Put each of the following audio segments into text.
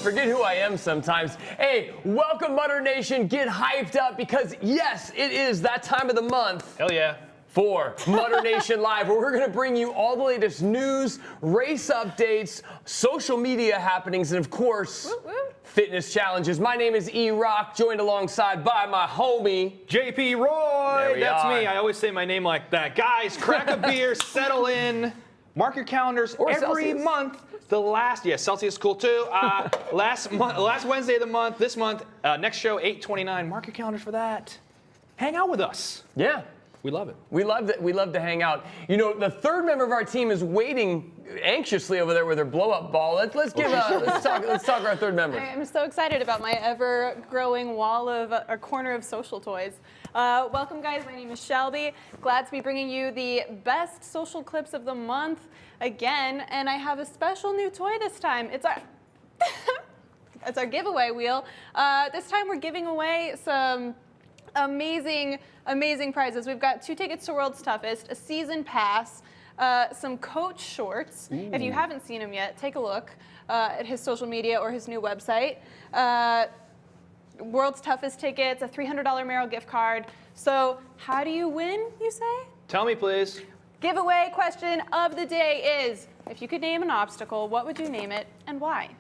forget who I am sometimes. Hey, welcome Mutter Nation. Get hyped up because yes, it is that time of the month. Hell yeah. For Mutter Nation Live, where we're going to bring you all the latest news, race updates, social media happenings, and of course, fitness challenges. My name is E-Rock, joined alongside by my homie, JP Roy. That's me. I always say my name like that. Guys, crack a beer, settle in, mark your calendars or every Celsius. month. Celsius is cool too. Last Wednesday of the month, this month, next show, 8/29. Mark your calendars for that. Hang out with us. Yeah. We love it. We love to hang out. You know, the third member of our team is waiting anxiously over there with her blow-up ball. Let's talk our third member. I'm so excited about my ever-growing wall of a corner of social toys. Welcome, guys. My name is Shelby. Glad to be bringing you the best social clips of the month again, and I have a special new toy this time. It's our it's our giveaway wheel. This time we're giving away some amazing prizes. We've got 2 tickets to World's Toughest, a season pass, some coach shorts. Ooh. If you haven't seen him yet, take a look at his social media or his new website. World's Toughest tickets, a $300 Merrill gift card. So how do you win, you say? Tell me, please. Giveaway question of the day is, if you could name an obstacle, what would you name it and why?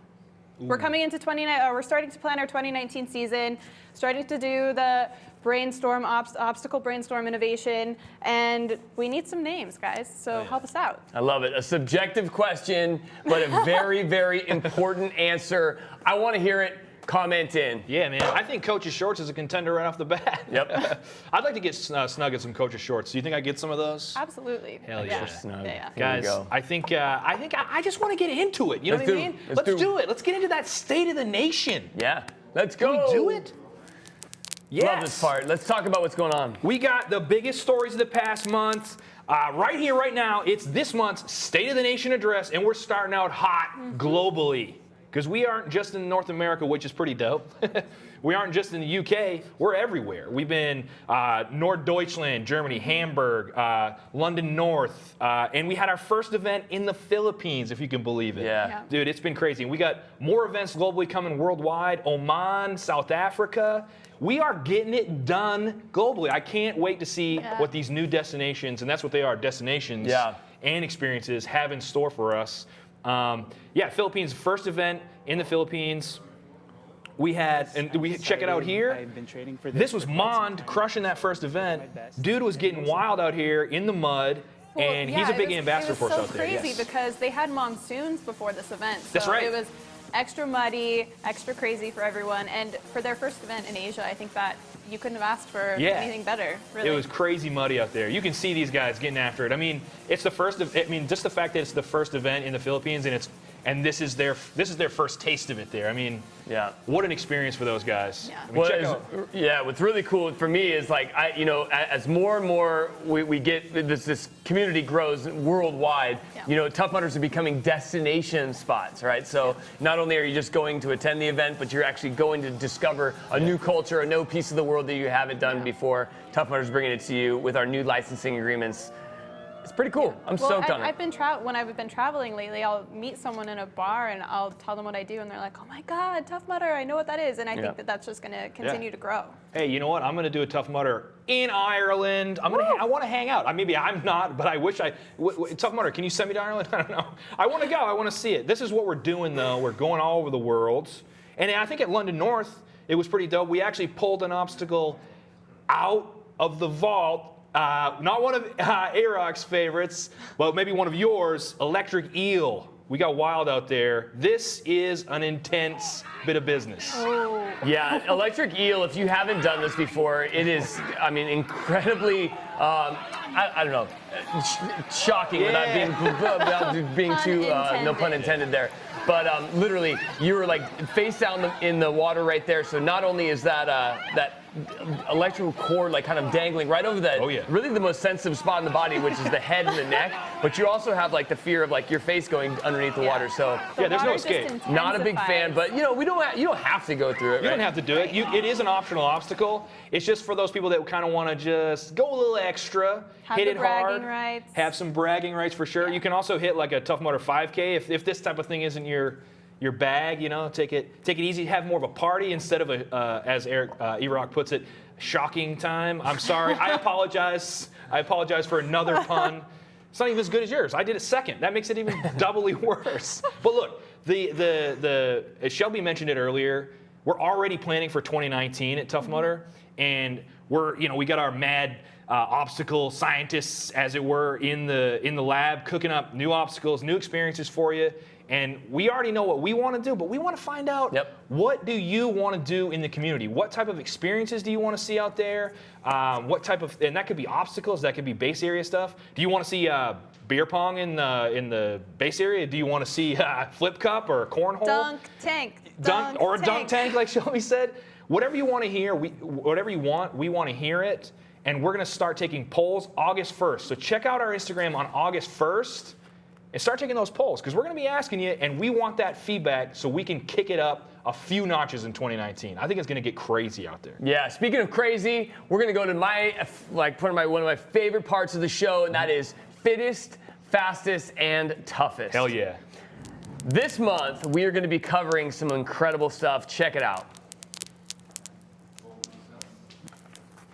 Ooh. We're coming into we're starting to plan our 2019 season, starting to do the brainstorm, obstacle brainstorm innovation, and we need some names, guys, so help us out. I love it. A subjective question, but a very, very important answer. I want to hear it. Comment in. Yeah, man. I think Coach's Shorts is a contender right off the bat. Yep. I'd like to get snug at some Coach's Shorts. Do you think I get some of those? Absolutely. Hell yeah. Snug. Yeah. Guys, I think I just want to get into it. You know what I mean? Let's do it. Let's get into that state of the nation. Yeah. Let's go. Can we do it? Yes. Love this part. Let's talk about what's going on. We got the biggest stories of the past month. Right here, right now, it's this month's State of the Nation address, and we're starting out hot globally. Because we aren't just in North America, which is pretty dope. We aren't just in the UK. We're everywhere. We've been Norddeutschland, Germany, Hamburg, London North, and we had our first event in the Philippines, if you can believe it. Yeah. Dude, it's been crazy. We got more events globally coming worldwide. Oman, South Africa. We are getting it done globally. I can't wait to see what these new destinations, and that's what they are, destinations and experiences, have in store for us. Philippines, first event in the Philippines. We had, and we check it out here. I've been training for this was Mond crushing that first event. Dude was getting wild out here in the mud, and he's a big ambassador for us out there. It was so crazy because they had monsoons before this event. So that's right. It was extra muddy, extra crazy for everyone, and for their first event in Asia, I think that you couldn't have asked for anything better, really. It was crazy muddy out there. You can see these guys getting after it. I mean, it's the first. Just the fact that it's the first event in the Philippines, and this is their first taste of it there. I mean, what an experience for those guys. Yeah. I mean, What's really cool for me is like as more and more we get this community grows worldwide. Tough Mudders are becoming destination spots, right? So not only are you just going to attend the event, but you're actually going to discover a new culture, a new piece of the world that you haven't done before. Tough Mudders bringing it to you with our new licensing agreements. It's pretty cool. I'm stoked on it. When I've been traveling lately, I'll meet someone in a bar and I'll tell them what I do, and they're like, "Oh my God, Tough Mudder! I know what that is." And I think that that's just going to continue to grow. Hey, you know what? I'm going to do a Tough Mudder in Ireland. I want to hang out. Maybe I'm not, but I wish I. Tough Mudder, can you send me to Ireland? I don't know. I want to go. I want to see it. This is what we're doing, though. We're going all over the world, and I think at London North, it was pretty dope. We actually pulled an obstacle out of the vault. Not one of A-Rock's favorites, but maybe one of yours, electric eel. We got wild out there. This is an intense bit of business. Oh. Yeah, electric eel, if you haven't done this before, it is, incredibly, I don't know, shocking without being too, no pun intended there. But literally, you were like face down in the water right there. So not only is that electrical cord like kind of dangling right over the really the most sensitive spot in the body, which is the head and the neck, but you also have like the fear of like your face going underneath the water. So there's no escape. Not a big fan, but you don't have to go through it. You don't have to do it. It is an optional obstacle. It's just for those people that kind of want to just go a little extra, hit it hard, have some bragging rights for sure. You can also hit like a Tough Mudder 5K if this type of thing isn't your your bag, take it easy, have more of a party instead of as Eric E-Rock puts it, shocking time. I'm sorry. I apologize. I apologize for another pun. It's not even as good as yours. I did it second. That makes it even doubly worse. But look, as Shelby mentioned it earlier, we're already planning for 2019 at Tough Mudder, and we got our mad obstacle scientists, as it were, in the lab, cooking up new obstacles, new experiences for you. And we already know what we want to do, but we want to find out what do you want to do in the community? What type of experiences do you want to see out there? What type of, and that could be obstacles, that could be base area stuff. Do you want to see beer pong in the base area? Do you want to see flip cup or cornhole? Dunk tank. Or a dunk tank, like Shelby said. Whatever you want to hear, whatever you want, we want to hear it. And we're going to start taking polls August 1st. So check out our Instagram on August 1st. And start taking those polls, because we're going to be asking you, and we want that feedback so we can kick it up a few notches in 2019. I think it's going to get crazy out there. Yeah, speaking of crazy, we're going to go to one of my favorite parts of the show, and that is fittest, fastest, and toughest. Hell yeah. This month, we are going to be covering some incredible stuff. Check it out.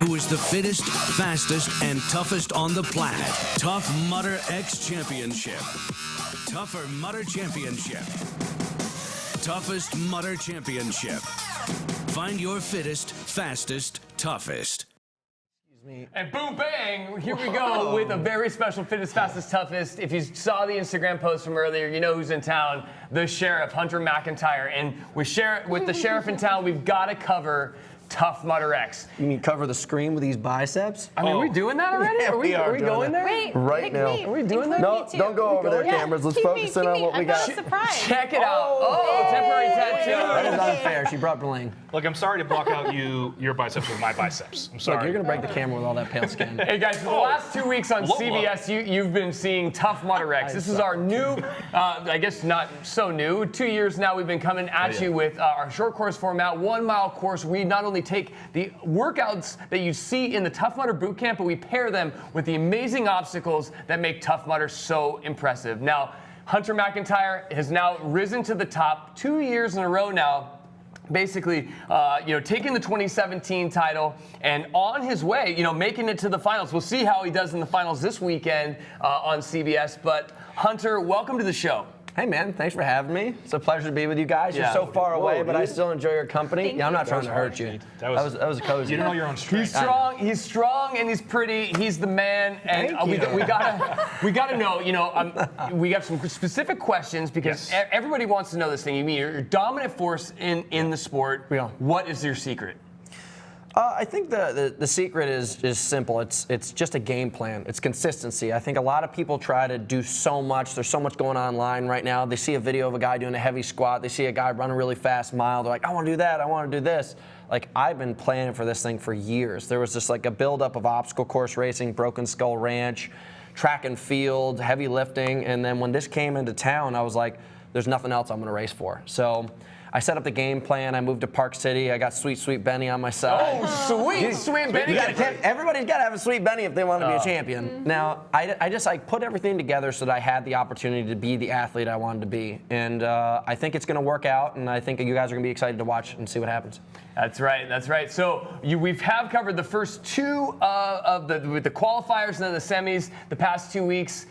Who is the fittest, fastest, and toughest on the planet? Tough Mudder X Championship. Tougher Mudder Championship. Toughest Mudder Championship. Find your fittest, fastest, toughest. And boom, bang, here we go with a very special fittest, fastest, toughest. If you saw the Instagram post from earlier, you know who's in town, the Sheriff, Hunter McIntyre. And with the Sheriff in town, we've got to cover Tough Mudder X. You mean cover the screen with these biceps? I mean, are we doing that already? Yeah, are we going there? Wait, right now. Me. Are we doing that? No, don't go over there, cameras. Let's focus in on what we got. Check it out. Oh, temporary tattoo. That is unfair. She brought bling. Look, I'm sorry to block out your biceps with my biceps. I'm sorry. Look, you're going to break the camera with all that pale skin. Hey, guys, for the last 2 weeks on CBS, you've been seeing Tough Mudder X. This is our new, I guess not so new, 2 years now we've been coming at you with our short course format, 1 mile course. We not only take the workouts that you see in the Tough Mudder boot camp, but we pair them with the amazing obstacles that make Tough Mudder so impressive. Now, Hunter McIntyre has now risen to the top 2 years in a row now. Basically, taking the 2017 title and on his way, making it to the finals. We'll see how he does in the finals this weekend on CBS. But Hunter, welcome to the show. Hey, man, thanks for having me. It's a pleasure to be with you guys. You're so far away, but I still enjoy your company. I'm not trying to hurt you. That was cozy. You don't know your own strength. He's strong, and he's pretty. He's the man. And we gotta know. We got some specific questions because everybody wants to know this thing. You mean you're a dominant force in the sport. What is your secret? I think the secret is simple. It's just a game plan. It's consistency. I think a lot of people try to do so much. There's so much going on online right now. They see a video of a guy doing a heavy squat. They see a guy running really fast mile. They're like, I want to do that. I want to do this. Like, I've been planning for this thing for years. There was just like a buildup of obstacle course racing, Broken Skull Ranch, track and field, heavy lifting. And then when this came into town, I was like, there's nothing else I'm going to race for. So I set up the game plan. I moved to Park City. I got Sweet Benny on my side. Oh, Sweet Benny. Everybody's got to have a Sweet Benny if they want to be a champion. Mm-hmm. Now, I just put everything together so that I had the opportunity to be the athlete I wanted to be. And I think it's going to work out, and I think you guys are going to be excited to watch and see what happens. That's right. So we've covered the first two with the qualifiers and then the semis the past 2 weeks.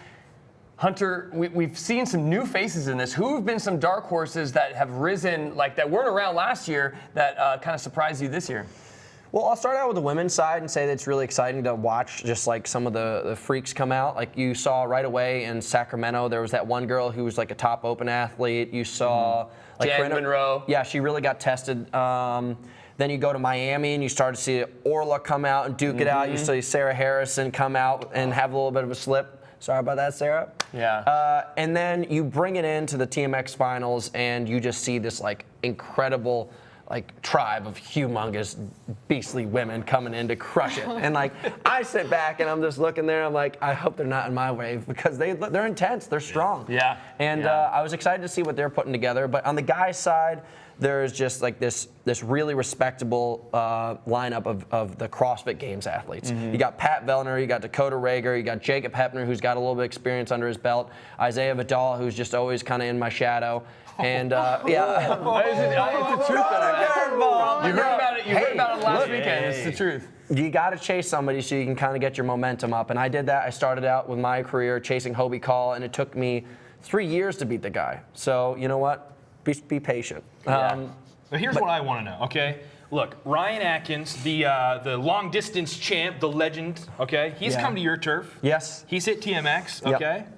Hunter, we've seen some new faces in this. Who have been some dark horses that have risen, that weren't around last year, that kind of surprised you this year? Well, I'll start out with the women's side and say that it's really exciting to watch just some of the freaks come out. Like you saw right away in Sacramento, there was that one girl who was a top open athlete. You saw Jan Monroe. Yeah, she really got tested. Then you go to Miami and you start to see Orla come out and duke it out. You see Sarah Harrison come out and have a little bit of a slip. Sorry about that, Sarah. Yeah. And then you bring it into the TMX finals, and you just see this incredible like tribe of humongous beastly women coming in to crush it. And like I sit back and I'm just looking there, I'm like, I hope they're not in my wave because they're intense, they're strong. Yeah. And I was excited to see what they're putting together. But on the guys' side, there's just like this really respectable lineup of the CrossFit Games athletes. You got Pat Vellner, you got Dakota Rager, you got Jacob Hepner, who's got a little bit of experience under his belt, Isaiah Vidal, who's just always kind of in my shadow. And It's the truth. You heard about it. You heard about it last weekend. It's the truth. You got to chase somebody so you can kind of get your momentum up. And I did that. I started out with my career chasing Hobie Call, and it took me 3 years to beat the guy. So you know what? Be patient. But here's what I want to know. Okay. Look, Ryan Atkins, the long distance champ, the legend. Okay. He's come to your turf. Yes. He's hit TMX. Okay. Yep.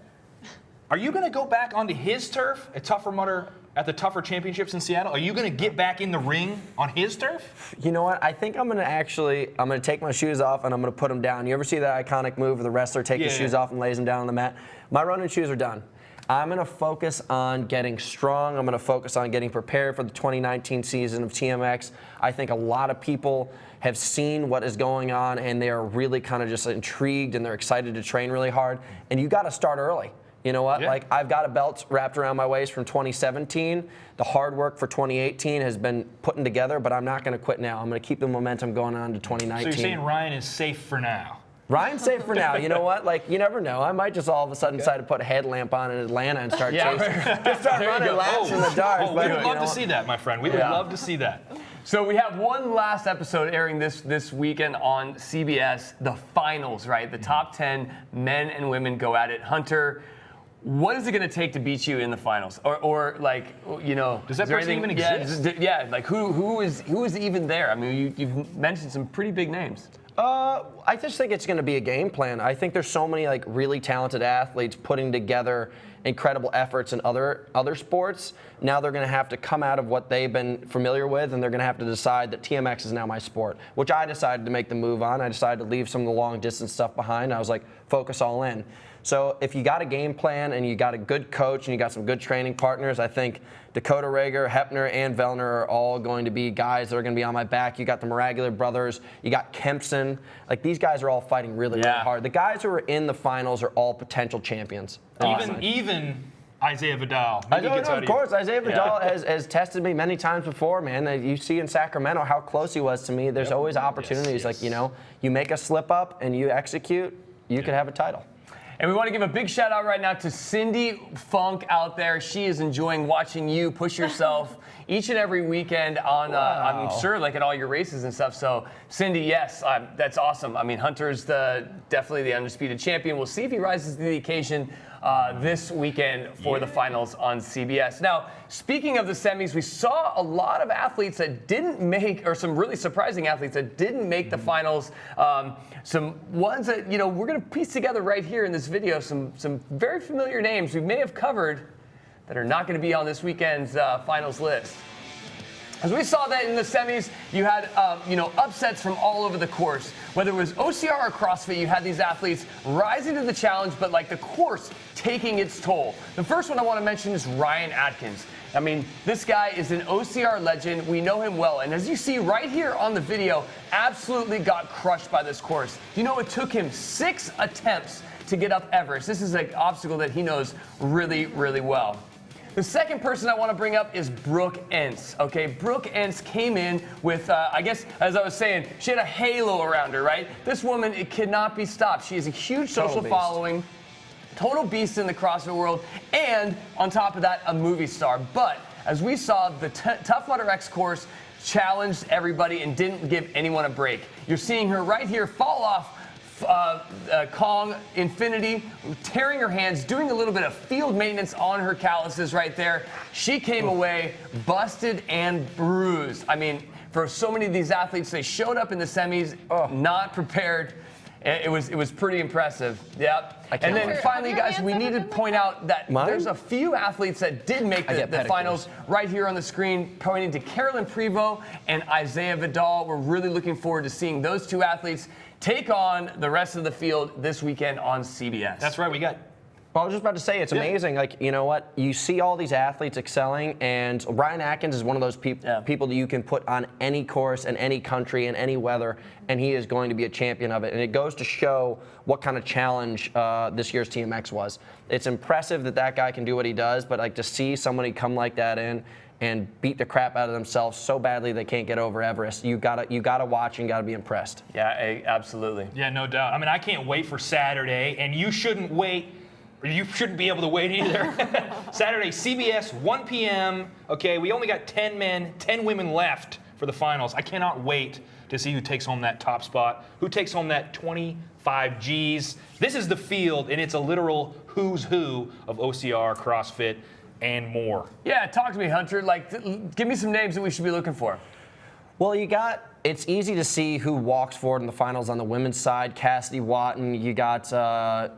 Are you going to go back onto his turf at Tougher Mudder at the Tougher Championships in Seattle? Are you going to get back in the ring on his turf? You know what? I think I'm going to take my shoes off and I'm going to put them down. You ever see that iconic move where the wrestler takes his shoes off and lays them down on the mat? My running shoes are done. I'm going to focus on getting strong. I'm going to focus on getting prepared for the 2019 season of TMX. I think a lot of people have seen what is going on and they are really kind of just intrigued and they're excited to train really hard. And you got to start early. You know what? Like, I've got a belt wrapped around my waist from 2017. The hard work for 2018 has been putting together, but I'm not going to quit now. I'm going to keep the momentum going on to 2019. So you're saying Ryan is safe for now? Ryan's safe for now. You know what? Like, you never know. I might just all of a sudden decide to put a headlamp on in Atlanta and start chasing. Just start running laps in the dark. We would love to see that, my friend. We would love to see that. So we have one last episode airing this weekend on CBS, the finals, right? The top 10 men and women go at it. Hunter, what is it going to take to beat you in the finals? Or like, you know, does that person even exist? Yeah, like who is even there? I mean, you've mentioned some pretty big names. I just think it's going to be a game plan. I think there's so many like really talented athletes putting together incredible efforts in other sports. Now they're going to have to come out of what they've been familiar with, and they're going to have to decide that TMX is now my sport, which I decided to make the move on. I decided to leave some of the long distance stuff behind. I was like, focus all in. So if you got a game plan and you got a good coach and you got some good training partners, I think Dakota Rager, Hepner, and Vellner are all going to be guys that are going to be on my back. You got the Miragular brothers. You got Kempson. Like, these guys are all fighting really hard. The guys who are in the finals are all potential champions. Even Isaiah Vidal. Of course. Isaiah Vidal has tested me many times before, man. You see in Sacramento how close he was to me. There's always opportunities. Like, you know, you make a slip up and you execute, you could have a title. And we want to give a big shout out right now to Cindy Funk out there. She is enjoying watching you push yourself each and every weekend on, I'm sure, like at all your races and stuff. So, Cindy, yes, that's awesome. I mean, Hunter's definitely the undisputed champion. We'll see if he rises to the occasion this weekend for the finals on CBS. Now, speaking of the semis, we saw a lot of athletes that didn't make, or some really surprising athletes that didn't make the finals. Some ones that, you know, we're going to piece together right here in this video, some very familiar names we may have covered that are not going to be on this weekend's finals list. As we saw that in the semis, you had upsets from all over the course. Whether it was OCR or CrossFit, you had these athletes rising to the challenge, but like the course taking its toll. The first one I want to mention is Ryan Atkins. I mean, this guy is an OCR legend. We know him well. And as you see right here on the video, absolutely got crushed by this course. You know, it took him 6 attempts to get up Everest. This is an obstacle that he knows really, really well. The second person I want to bring up is Brooke Entz. Okay, Brooke Entz came in with, I guess, as I was saying, she had a halo around her, right? This woman, it cannot be stopped. She has a huge social following, total beast in the CrossFit world, and on top of that, a movie star. But as we saw, the Tough Mudder X course challenged everybody and didn't give anyone a break. You're seeing her right here fall off Kong Infinity, tearing her hands, doing a little bit of field maintenance on her calluses right there. She came away busted and bruised. I mean, for so many of these athletes, they showed up in the semis not prepared. It was pretty impressive. Yep. And then finally, guys, we need to point out that there's a few athletes that did make the finals right here on the screen, pointing to Carolyn Prevost and Isaiah Vidal. We're really looking forward to seeing those two athletes take on the rest of the field this weekend on CBS. That's right. We got Well, I was just about to say, it's amazing. Like, you know what? You see all these athletes excelling, and Ryan Atkins is one of those people that you can put on any course in any country in any weather, and he is going to be a champion of it. And it goes to show what kind of challenge this year's TMX was. It's impressive that guy can do what he does, but like to see somebody come like that in and beat the crap out of themselves so badly they can't get over Everest, you gotta watch and gotta be impressed. Yeah, absolutely. Yeah, no doubt. I mean, I can't wait for Saturday, and you shouldn't wait. You shouldn't be able to wait either. Saturday, CBS, 1 p.m. Okay, we only got 10 men, 10 women left for the finals. I cannot wait to see who takes home that top spot, who takes home that 25 Gs. This is the field, and it's a literal who's who of OCR, CrossFit, and more. Yeah, talk to me, Hunter. Like, give me some names that we should be looking for. Well, it's easy to see who walks forward in the finals on the women's side. Cassidy Watton, you got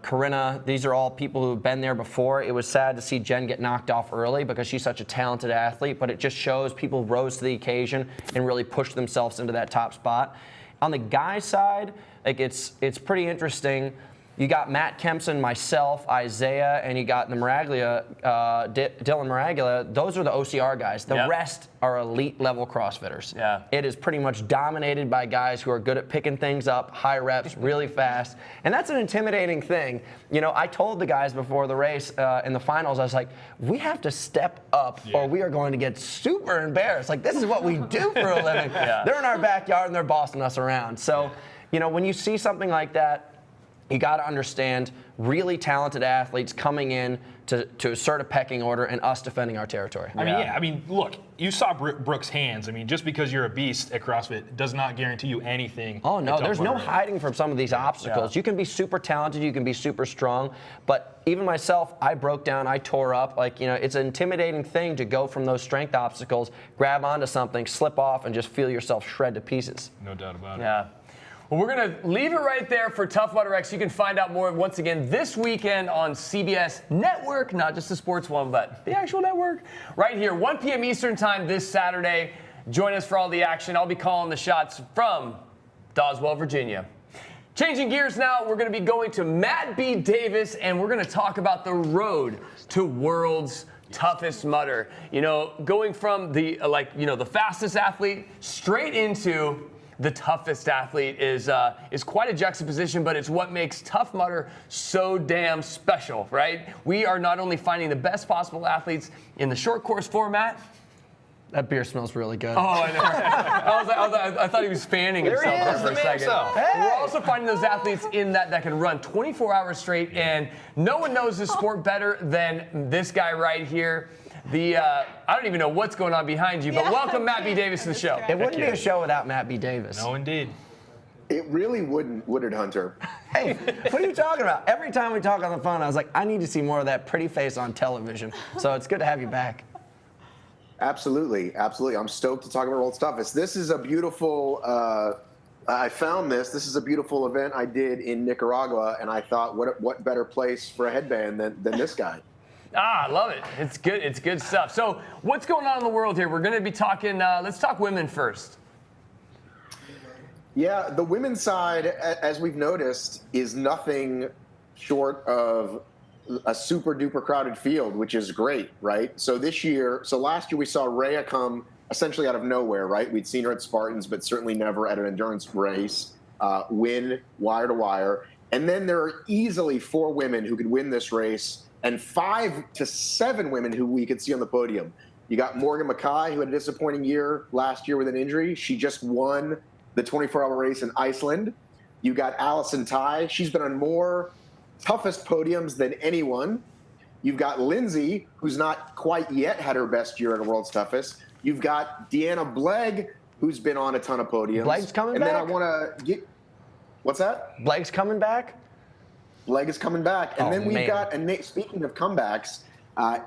Corinna. These are all people who have been there before. It was sad to see Jen get knocked off early because she's such a talented athlete, but it just shows people rose to the occasion and really pushed themselves into that top spot. On the guys' side, like it's pretty interesting. You got Matt Kempson, myself, Isaiah, and you got the Maraglia, Dylan Maraglia. Those are the OCR guys. The rest are elite level CrossFitters. Yeah. It is pretty much dominated by guys who are good at picking things up, high reps, really fast. And that's an intimidating thing. You know, I told the guys before the race in the finals, I was like, we have to step up or we are going to get super embarrassed. Like, this is what we do for a living. They're in our backyard and they're bossing us around. So, you know, when you see something like that, you got to understand really talented athletes coming in to assert a pecking order and us defending our territory. I mean, look, you saw Brooke's hands. I mean, just because you're a beast at CrossFit does not guarantee you anything. Oh, no, there's no hiding from some of these obstacles. You can be super talented, you can be super strong, but even myself, I broke down, I tore up. Like, you know, it's an intimidating thing to go from those strength obstacles, grab onto something, slip off, and just feel yourself shred to pieces. No doubt about it. Yeah. Well, we're going to leave it right there for Tough Mudder X. You can find out more once again this weekend on CBS Network, not just the sports one, but the actual network. Right here, 1 p.m. Eastern Time this Saturday. Join us for all the action. I'll be calling the shots from Doswell, Virginia. Changing gears now, we're going to be going to Matt B. Davis, and we're going to talk about the road to world's toughest mudder. You know, going from the fastest athlete straight into the toughest athlete is quite a juxtaposition, but it's what makes Tough Mudder so damn special, right? We are not only finding the best possible athletes in the short course format. That beer smells really good. Oh, I know. I thought he was fanning himself there for a second. We're also finding those athletes in that can run 24 hours straight, and no one knows this sport better than this guy right here. I don't even know what's going on behind you, but welcome Matt B. Davis to the show. It wouldn't be a show without Matt B. Davis. No, indeed. It really wouldn't, would it, Hunter? Hey, what are you talking about? Every time we talk on the phone, I was like, I need to see more of that pretty face on television. So it's good to have you back. Absolutely, absolutely. I'm stoked to talk about World's Toughest. This is a beautiful, I found this. This is a beautiful event I did in Nicaragua, and I thought, what better place for a headband than this guy? I love it. It's good. It's good stuff. So what's going on in the world here? We're going to be talking, let's talk women first. Yeah, the women's side, as we've noticed, is nothing short of a super duper crowded field, which is great, right? So last year we saw Rhea come essentially out of nowhere, right? We'd seen her at Spartans, but certainly never at an endurance race, win wire to wire. And then there are easily 4 women who could win this race, and 5 to 7 women who we could see on the podium. You got Morgan Mackay, who had a disappointing year last year with an injury. She just won the 24-hour race in Iceland. You got Allison Tai. She's been on more toughest podiums than anyone. You've got Lindsay, who's not quite yet had her best year at a World's Toughest. You've got Deanna Blegg, who's been on a ton of podiums. Blegg's coming back? And then I want to get... What's that? Blegg's coming back? Blegg is coming back. And then we've got, speaking of comebacks,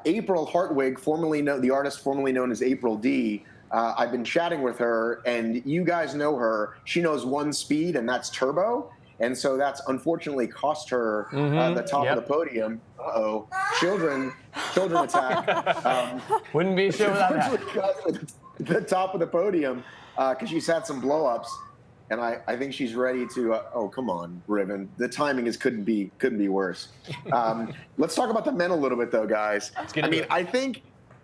April Hartwig, the artist formerly known as April D. I've been chatting with her, and you guys know her. She knows one speed, and that's turbo. And so that's unfortunately cost her the top of the podium. Uh-oh. Children attack. Wouldn't be a show without that. The top of the podium because she's had some blow-ups. and I think she's ready to. Oh, come on, Riven. The timing couldn't be worse. Let's talk about the men a little bit, though, guys. I think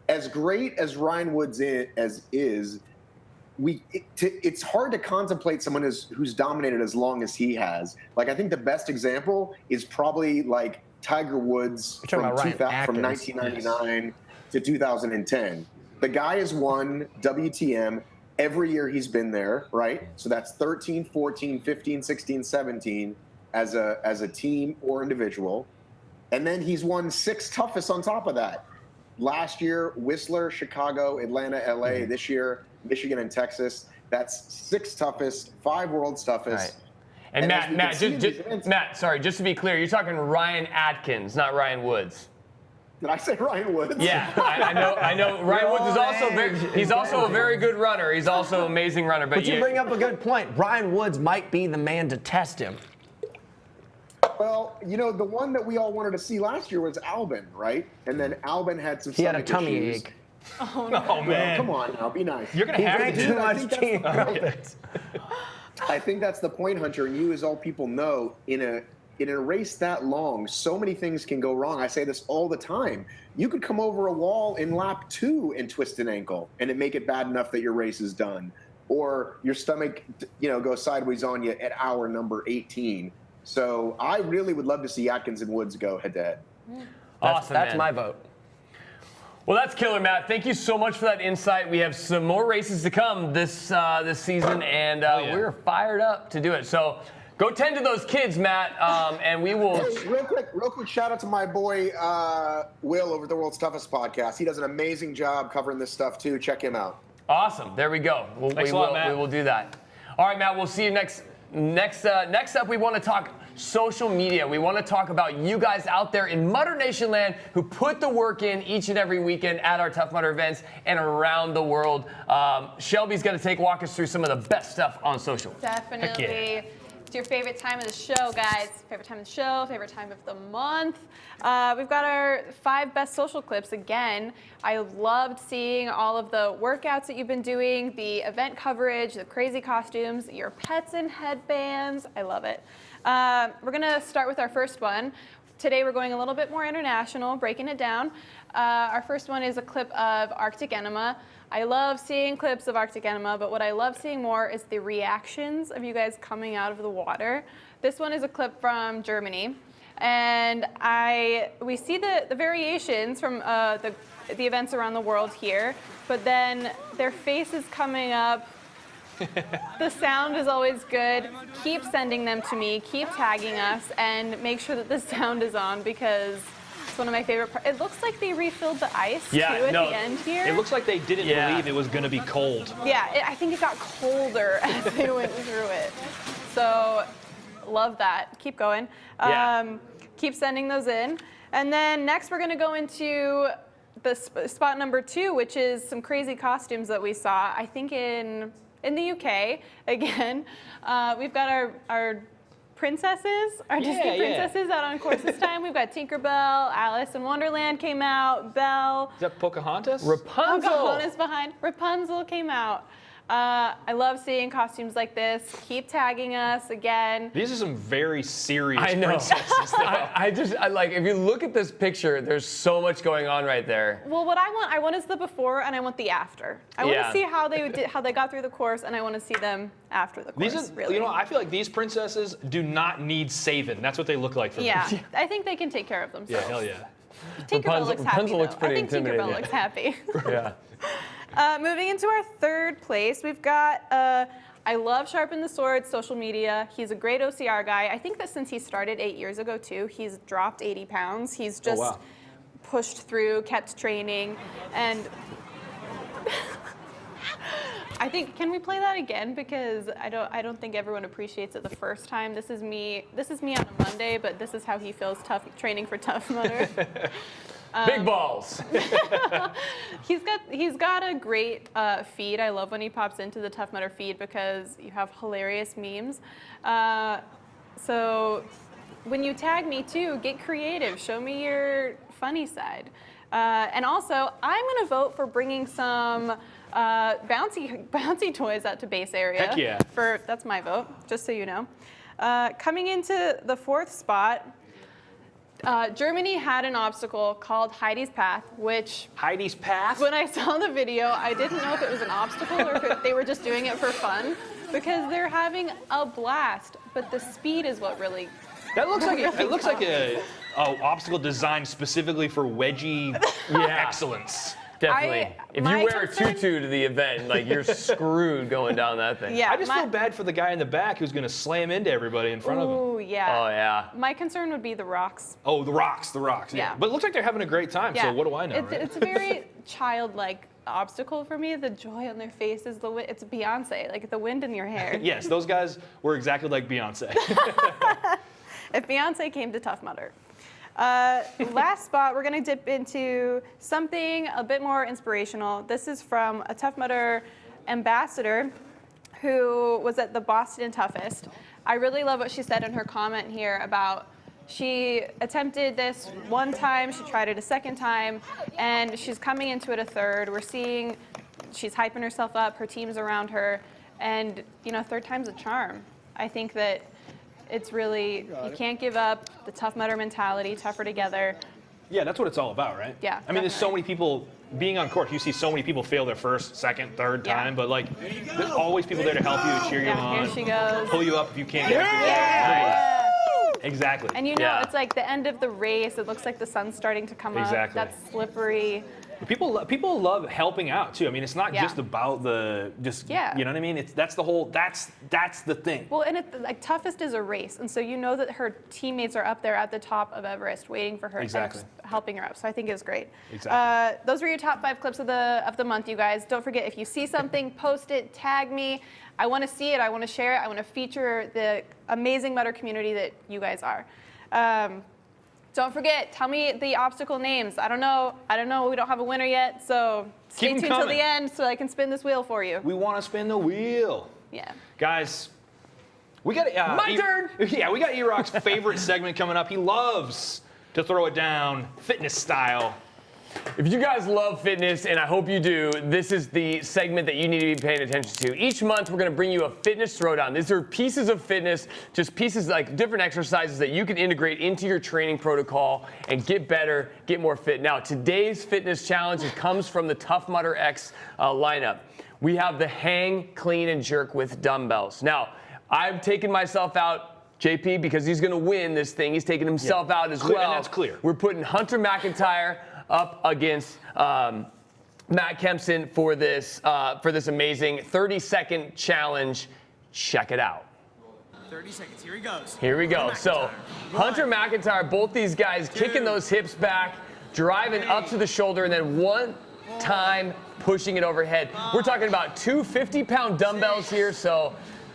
as great as Ryan Woods is, it's hard to contemplate someone who's dominated as long as he has. Like, I think the best example is probably like Tiger Woods from 1999 to 2010. The guy has won WTM every year he's been there, right? So that's 13, 14, 15, 16, 17 as a team or individual. And then he's won 6 toughest on top of that. Last year, Whistler, Chicago, Atlanta, LA. This year, Michigan and Texas. That's 6 toughest, 5 world's toughest. Right. And Matt, sorry, just to be clear, you're talking Ryan Atkins, not Ryan Woods. Did I say Ryan Woods? Yeah, I know. Ryan Woods is also he's also a very good runner. He's also an amazing runner. But you bring up a good point. Ryan Woods might be the man to test him. Well, the one that we all wanted to see last year was Albin, right? And then Albin had some. He had a tummy ache. Oh, no. Oh, man. Come on now, be nice. You're gonna have to do too much team. I think that's the point, Hunter. And you, as all people know, in a race that long, so many things can go wrong. I say this all the time. You could come over a wall in lap 2 and twist an ankle, and it make it bad enough that your race is done, or your stomach, goes sideways on you at hour number 18. So I really would love to see Atkins and Woods go head-to-head. Awesome, That's man. my vote. Well, that's killer, Matt. Thank you so much for that insight. We have some more races to come this season, and we're fired up to do it. So go tend to those kids, Matt, and we will. Hey, real quick, shout out to my boy Will over at the World's Toughest podcast. He does an amazing job covering this stuff too. Check him out. Awesome. There we go. Thanks a lot, Matt. We will do that. All right, Matt. We'll see you next up. We want to talk social media. We want to talk about you guys out there in Mudder Nation land who put the work in each and every weekend at our Tough Mudder events and around the world. Shelby's going to walk us through some of the best stuff on social. Definitely. Yeah. It's your favorite time of the show, guys. Favorite time of the show, favorite time of the month. We've got our 5 best social clips again. I loved seeing all of the workouts that you've been doing, the event coverage, the crazy costumes, your pets in headbands. I love it. We're going to start with our first one. Today we're going a little bit more international, breaking it down. Our first one is a clip of Arctic Enema. I love seeing clips of Arctic Enema, but what I love seeing more is the reactions of you guys coming out of the water. This one is a clip from Germany, and we see the variations from the events around the world here, but then their faces coming up. The sound is always good. Keep sending them to me, keep tagging us, and make sure that the sound is on because it's one of my favorite parts. It looks like they refilled the ice too at the end here. It looks like they didn't believe it was going to be cold. Yeah, I think it got colder as they went through it. So, love that. Keep going. Keep sending those in. And then next we're going to go into the spot number 2, which is some crazy costumes that we saw, I think in the UK, again. We've got our princesses, our Disney princesses out on course this time. We've got Tinkerbell, Alice in Wonderland came out, Belle. Is that Pocahontas? Rapunzel. Pocahontas behind. Rapunzel came out. I love seeing costumes like this. Keep tagging us again. These are some very serious princesses. I like, if you look at this picture, there's so much going on right there. Well, what I want is the before and I want the after. I want to see how they got through the course, and I want to see them after the course. These are, really. I feel like these princesses do not need saving. That's what they look like for me. Yeah, I think they can take care of themselves. Yeah, hell yeah. Tinkerbell looks happy. Rapunzel looks pretty I think intimidating. Tinkerbell looks happy. Yeah. Moving into our third place, we've got, I love Sharpen the Sword, social media. He's a great OCR guy. I think that since he started 8 years ago, too, he's dropped 80 pounds. He's just pushed through, kept training, and I think, can we play that again? Because I don't think everyone appreciates it the first time. This is me on a Monday, but this is how he feels training for Tough Mudder. Big balls. He's got a great feed. I love when he pops into the Tough Mudder feed because you have hilarious memes. So when you tag me too, get creative. Show me your funny side. And also, I'm going to vote for bringing some bouncy toys out to base area. Heck yeah. That's my vote, just so you know. Coming into the 4th spot, Germany had an obstacle called Heidi's Path, which Heidi's Path? when I saw the video, I didn't know if it was an obstacle or if they were just doing it for fun, because they're having a blast, but the speed is what really... That looks like it looks like a obstacle designed specifically for wedgie excellence. Definitely. If you wear a tutu to the event, like you're screwed going down that thing. Yeah, I just feel bad for the guy in the back who's going to slam into everybody in front of him. Ooh, yeah. Oh, yeah. My concern would be the rocks. Oh, the rocks. Yeah. But it looks like they're having a great time, Yeah. so what do I know, right? It's a very childlike obstacle for me. The joy on their faces, it's Beyonce, like the wind in your hair. Yes, those guys were exactly like Beyonce. If Beyonce came to Tough Mudder. Last spot, we're going to dip into something a bit more inspirational. This is from a Tough Mudder ambassador who was at the Boston Toughest. I really love what she said in her comment here about she attempted this one time, she tried it a second time, and she's coming into it a third. We're seeing she's hyping herself up, her team's around her, and third time's a charm. I think that it's really, you can't give up, the Tough Mudder mentality, tougher together. Yeah, that's what it's all about, right? Yeah, I mean, there's so many people, being on court, you see so many people fail their first, second, third time, but like, there's always people there to help you, cheer you on. Here she goes. Pull you up if you can't get up. Exactly. And it's like the end of the race. It looks like the sun's starting to come up. That's slippery. People love helping out too. I mean, it's not just about you know what I mean? That's the thing. Well, and toughest is a race, and so you know that her teammates are up there at the top of Everest waiting for her, and just helping her up. So I think it was great. Exactly. Those were your top 5 clips of the month, you guys. Don't forget, if you see something, post it, tag me. I want to see it. I want to share it. I want to feature the amazing Mudder community that you guys are. Don't forget, tell me the obstacle names. I don't know. We don't have a winner yet, so stay tuned till the end so I can spin this wheel for you. We want to spin the wheel. Yeah. Guys, we got my turn. Yeah, we got E-Rock's favorite segment coming up. He loves to throw it down, fitness style. If you guys love fitness, and I hope you do, this is the segment that you need to be paying attention to. Each month, we're going to bring you a fitness throwdown. These are pieces of fitness, just pieces like different exercises that you can integrate into your training protocol and get better, get more fit. Now, today's fitness challenge comes from the Tough Mudder X lineup. We have the hang, clean, and jerk with dumbbells. Now, I've taken myself out, JP, because he's going to win this thing. He's taking himself out as well. And that's clear. We're putting Hunter McIntyre up against Matt Kempson for this amazing 30-second challenge. Check it out. 30 seconds. Here he goes. Here we go. So Hunter McIntyre, both these guys kicking those hips back, driving up to the shoulder, and then one time pushing it overhead. We're talking about 2 50-pound dumbbells here, so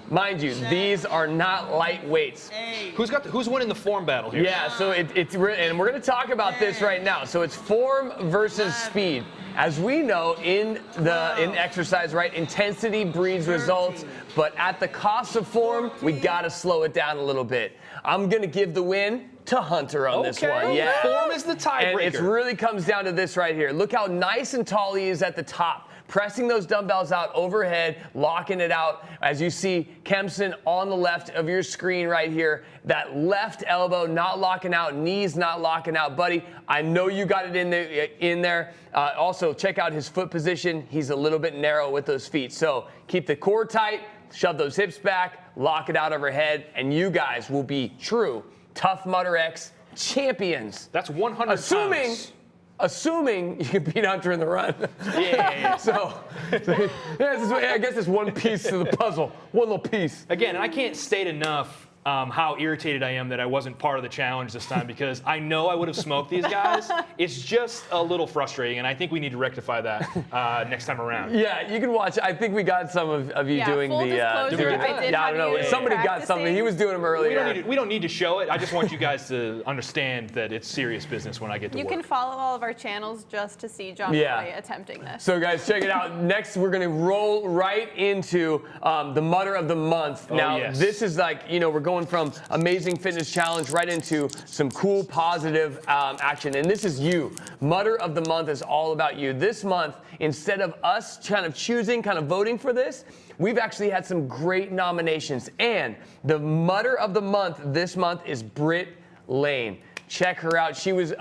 mind you, these are not light weights. Who's winning the form battle here? Yeah, so and we're going to talk about this right now. So it's form versus speed. As we know in exercise, right, intensity breeds results, but at the cost of form, we got to slow it down a little bit. I'm going to give the win to Hunter on this one. Yeah. Form is the tiebreaker. And it really comes down to this right here. Look how nice and tall he is at the top. Pressing those dumbbells out overhead, locking it out. As you see Kempson on the left of your screen right here, that left elbow not locking out, knees not locking out. Buddy, I know you got it in there. Also, check out his foot position. He's a little bit narrow with those feet. So keep the core tight, shove those hips back, lock it out overhead, and you guys will be true Tough Mudder X champions. That's 100 times. Assuming you can beat Hunter in the run. Yeah. So I guess it's one piece to the puzzle. One little piece. Again, and I can't state enough how irritated I am that I wasn't part of the challenge this time, because I know I would have smoked these guys. It's just a little frustrating, and I think we need to rectify that next time around. Yeah, you can watch. I think we got some of you doing full the. disclosure, I did I don't know. Somebody got something. He was doing them earlier. We don't need to show it. I just want you guys to understand that it's serious business when I get to work. You can follow all of our channels just to see John Roy attempting this. So guys, check it out. Next, we're going to roll right into the Mudder of the Month. Now, this is like, we're going going from amazing fitness challenge right into some cool, positive action. And this is you. Mutter of the Month is all about you. This month, instead of us kind of choosing, kind of voting for this, we've actually had some great nominations. And the Mutter of the Month this month is Britt Lane. Check her out. She was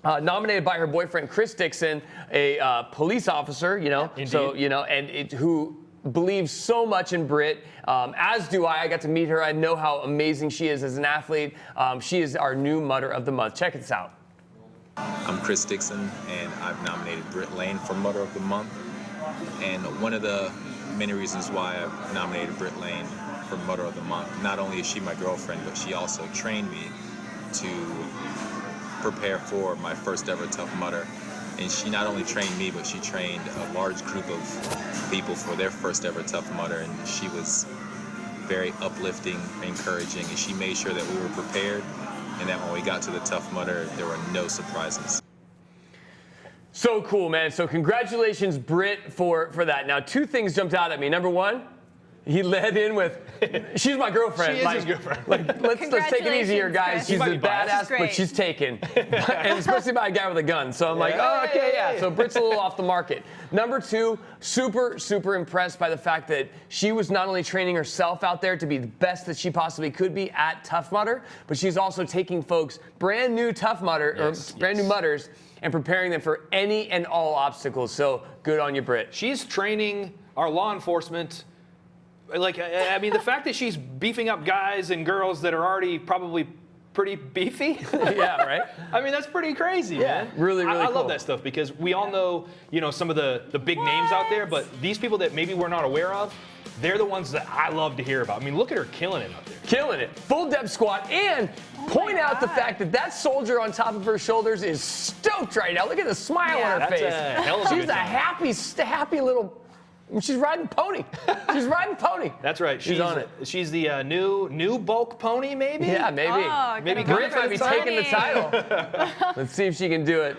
nominated by her boyfriend, Chris Dixon, a police officer, you know. Indeed. So, you know, and who believes so much in Britt, as do I. I got to meet her. I know how amazing she is as an athlete. She is our new Mutter of the Month. Check this out. I'm Chris Dixon, and I've nominated Britt Lane for Mutter of the Month. And one of the many reasons why I've nominated Britt Lane for Mutter of the Month, not only is she my girlfriend, but she also trained me to prepare for my first ever Tough Mudder. And she not only trained me, but she trained a large group of people for their first ever Tough Mudder. And she was very uplifting, encouraging, and she made sure that we were prepared and that when we got to the Tough Mudder, there were no surprises. So cool, man. So congratulations, Britt, for that. Now, two things jumped out at me. Number one, he led in with, she's my girlfriend. She is his girlfriend. Like, let's take it easy here, guys. Chris. She's a might be biased. badass, but she's taken. And especially by a guy with a gun. So I'm like, oh, okay, yeah. So Britt's a little off the market. Number two, super, super impressed by the fact that she was not only training herself out there to be the best that she possibly could be at Tough Mudder, but she's also taking folks brand new Tough Mudder, or brand new mudders, and preparing them for any and all obstacles. So good on you, Britt. She's training our law enforcement. Like, I mean, the fact that she's beefing up guys and girls that are already probably pretty beefy. Yeah, right? I mean, that's pretty crazy, man. Really, really I cool. love that stuff because we all know, you know, some of the big names out there, but these people that maybe we're not aware of, they're the ones that I love to hear about. I mean, look at her killing it out there. Killing it. Full depth squat, and point out the fact that that soldier on top of her shoulders is stoked right now. Look at the smile on her That's face. a hell of a She's good a time. happy little. She's riding pony. She's riding pony. That's right. She's on it. She's the new bulk pony, maybe? Yeah, maybe. Oh, Maybe gonna Britt go might be for taking the Tony. title. Let's see if she can do it.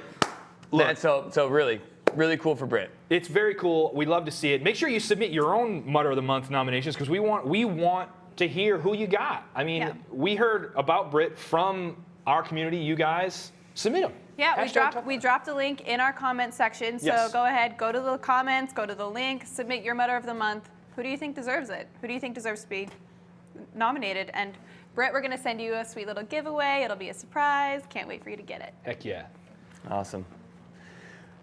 Look. So really, really cool for Britt. It's very cool. We'd love to see it. Make sure you submit your own Mutter of the Month nominations because we want to hear who you got. I mean, we heard about Britt from our community. You guys submit them. Yeah, Hashtag we dropped a link in our comment section. So Yes. go ahead, go to the comments, go to the link, submit your Mutter of the Month. Who do you think deserves it? Who do you think deserves to be nominated? And Britt, we're going to send you a sweet little giveaway. It'll be a surprise. Can't wait for you to get it. Heck yeah. Awesome.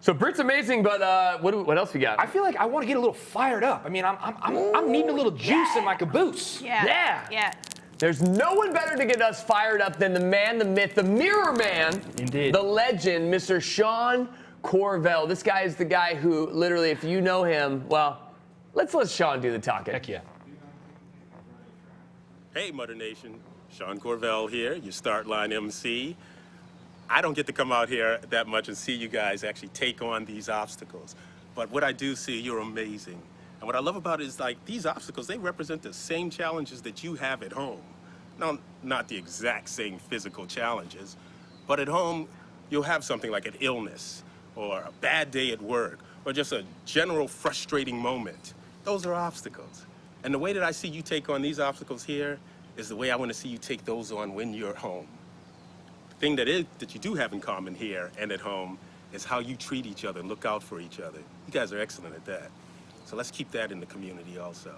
So Britt's amazing, but what else we got? I feel like I want to get a little fired up. I mean, I'm needing a little juice in my caboose. Yeah. There's no one better to get us fired up than the man, the myth, the mirror man, Indeed. the legend, Mr. Sean Corvell. This guy is the guy who literally, if you know him, well, let's let Sean do the talking. Heck yeah. Hey, Mutter Nation. Sean Corvell here, your start line MC. I don't get to come out here that much and see you guys actually take on these obstacles. But what I do see, you're amazing. And what I love about it is like these obstacles, they represent the same challenges that you have at home. Now, not the exact same physical challenges, but at home, you'll have something like an illness or a bad day at work or just a general frustrating moment. Those are obstacles. And the way that I see you take on these obstacles here is the way I want to see you take those on when you're home. The thing that you do have in common here and at home is how you treat each other and look out for each other. You guys are excellent at that. So let's keep that in the community also.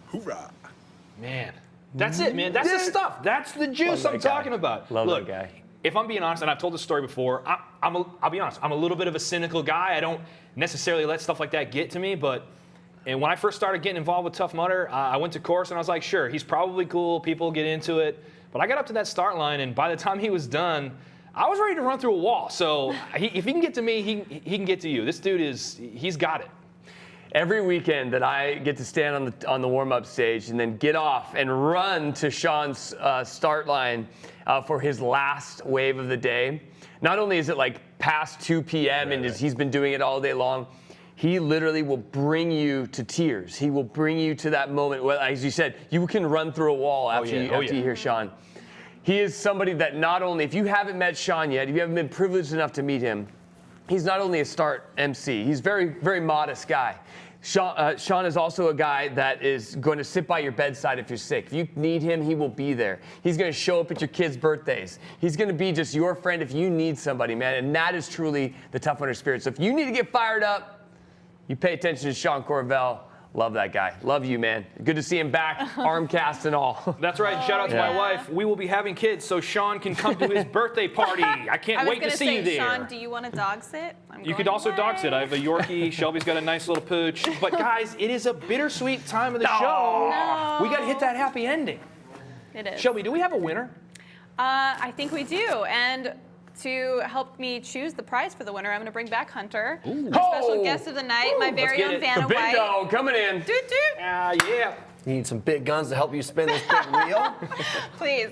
Hoorah! Man, that's it, man. That's the stuff. That's the juice Love I'm that guy. talking about. Love Look, that guy. if I'm being honest, and I've told this story before, I'll be honest. I'm a little bit of a cynical guy. I don't necessarily let stuff like that get to me, and when I first started getting involved with Tough Mudder, I went to course and I was like, sure, he's probably cool. People get into it. But I got up to that start line, and by the time he was done, I was ready to run through a wall. So if he can get to me, he can get to you. This dude he's got it. Every weekend that I get to stand on the warm-up stage and then get off and run to Sean's start line for his last wave of the day, not only is it like past 2 p.m. and he's been doing it all day long, he literally will bring you to tears. He will bring you to that moment where, as you said, you can run through a wall after you hear Sean. He is somebody that not only, if you haven't met Sean yet, if you haven't been privileged enough to meet him, he's not only a start MC, he's very, very modest guy. Sean is also a guy that is going to sit by your bedside if you're sick. If you need him, he will be there. He's going to show up at your kids' birthdays. He's going to be just your friend if you need somebody, man. And that is truly the Tough Mudder spirit. So if you need to get fired up, you pay attention to Sean Corvell. Love that guy. Love you, man. Good to see him back, arm cast and all. That's right. Shout out to my wife. We will be having kids so Sean can come to his birthday party. I can't wait to see you there. Sean, do you want to dog sit? You could also dog sit. I have a Yorkie. Shelby's got a nice little pooch. But guys, it is a bittersweet time of the show. No. We got to hit that happy ending. It is. Shelby, do we have a winner? I think we do. And to help me choose the prize for the winner, I'm going to bring back Hunter, our special guest of the night, my very own Vanna The big White. dog coming in. Doot doot. Yeah. You need some big guns to help you spin this big wheel? Please.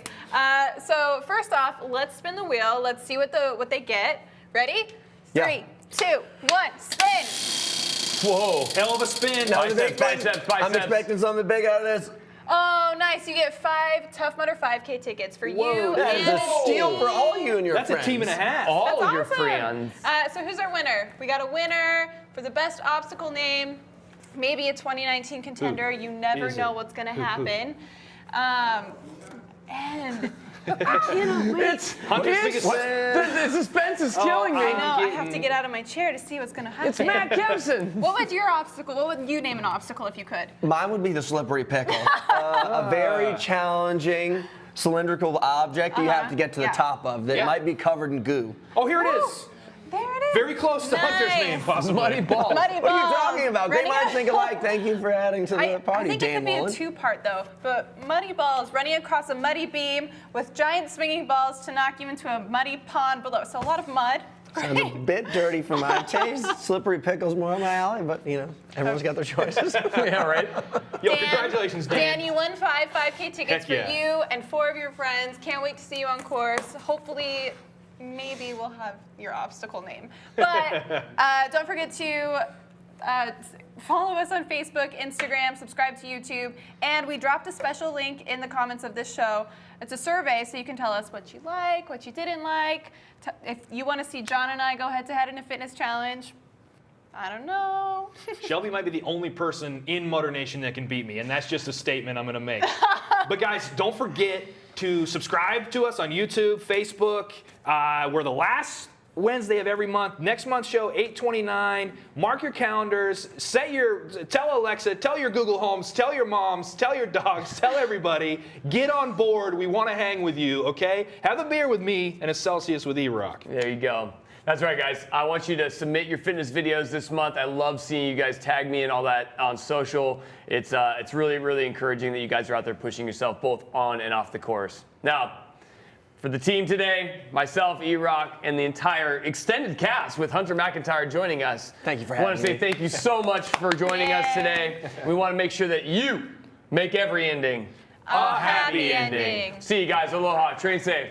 So first off, let's spin the wheel. Let's see what they get. Ready? Yeah. 3, 2, 1, spin. Whoa. Hell of a spin. Biceps. I'm expecting something big out of this. Oh, nice. You get 5 Tough Mudder 5K tickets for you. That is and a steal for all you and your That's friends. a team and a half. All That's of your awesome. friends. So who's our winner? We got a winner for the best obstacle name. Maybe a 2019 contender. You never know what's going to happen. And I cannot wait. The suspense is killing me. I know. I have to get out of my chair to see what's going to happen. It's Matt Kempson. What would your obstacle? What would you name an obstacle if you could? Mine would be the slippery pickle. A very challenging cylindrical object you have to get to the top of that might be covered in goo. Oh, here it is. There it is. Very close to Hunter's name, possibly. Muddy balls. Muddy balls. What are you talking about? Great Running minds think alike. Thank you for adding to the party, I think Dan it could be Mullen. a 2-part though. But muddy balls running across a muddy beam with giant swinging balls to knock you into a muddy pond below. So a lot of mud. Sounds a bit dirty for my taste. Slippery pickle's more on my alley, but you know, everyone's got their choices. Yeah, right. Yo, congratulations, Dan. Dan, you won 5 5K tickets Heck yeah. for you and 4 of your friends. Can't wait to see you on course. Hopefully, maybe we'll have your obstacle name. But don't forget to follow us on Facebook, Instagram, subscribe to YouTube, and we dropped a special link in the comments of this show. It's a survey, so you can tell us what you like, what you didn't like. If you want to see John and I go head-to-head in a fitness challenge, I don't know. Shelby might be the only person in Mudder Nation that can beat me, and that's just a statement I'm going to make. But guys, don't forget to subscribe to us on YouTube, Facebook. We're the last Wednesday of every month. Next month's show, 8/29. Mark your calendars. Tell Alexa, tell your Google Homes, tell your moms, tell your dogs, tell everybody. Get on board. We want to hang with you, okay? Have a beer with me and a Celsius with E-Rock. There you go. That's right, guys. I want you to submit your fitness videos this month. I love seeing you guys tag me and all that on social. It's really, really encouraging that you guys are out there pushing yourself both on and off the course. Now, for the team today, myself, E-Rock, and the entire extended cast with Hunter McIntyre joining us. Thank you for having me. I want to say thank you so much for joining us today. We want to make sure that you make every ending a happy ending. See you guys. Aloha. Train safe.